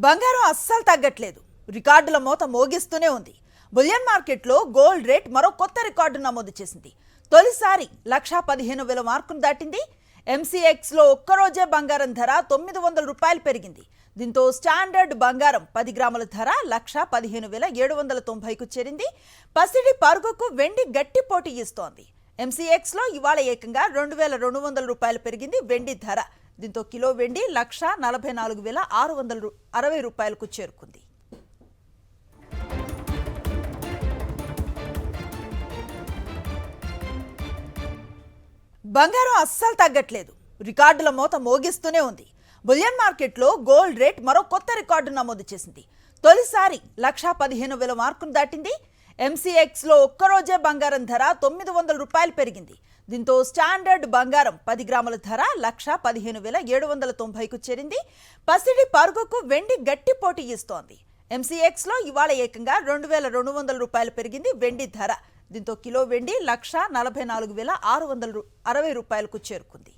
బంగారం అస్సలు తగ్గట్లేదు. రికార్డుల మోత మోగిస్తూనే ఉంది. బులియన్ మార్కెట్లో గోల్డ్ రేట్ మరో కొత్త రికార్డు నమోదు చేసింది. తొలిసారి 1,15,000 మార్కును దాటింది. ఎంసీఎక్స్లో ఒక్కరోజే బంగారం ధర 900 రూపాయలు పెరిగింది. దీంతో స్టాండర్డ్ బంగారం 10 గ్రాముల ధర 1,15,790కు చేరింది. పసిడి పరుగుకు వెండి గట్టి పోటీ ఇస్తోంది. ఎంసీఎక్స్లో ఇవాళ ఏకంగా 2,200 రూపాయలు పెరిగింది వెండి ధర. దీంతో కిలో వెండి 1,44,660 రూపాయలకు చేరుకుంది. బంగారం అస్సలు తగ్గట్లేదు. రికార్డుల మోత మోగిస్తూనే ఉంది. బులియన్ మార్కెట్లో గోల్డ్ రేట్ మరో కొత్త రికార్డు నమోదు చేసింది. తొలిసారి 1,15,000 మార్కును దాటింది. ఎంసీఎక్స్లో ఒక్కరోజే బంగారం ధర 900 రూపాయలు పెరిగింది. దీంతో స్టాండర్డ్ బంగారం 10 గ్రాముల ధర 1,15,790కు చేరింది. పసిడి పరుగుకు వెండి గట్టి పోటీ ఇస్తోంది. ఎంసీఎక్స్లో ఇవాళ ఏకంగా 2,200 రూపాయలు పెరిగింది వెండి ధర. దీంతో కిలో వెండి 1,44,660 రూపాయలకు చేరుకుంది.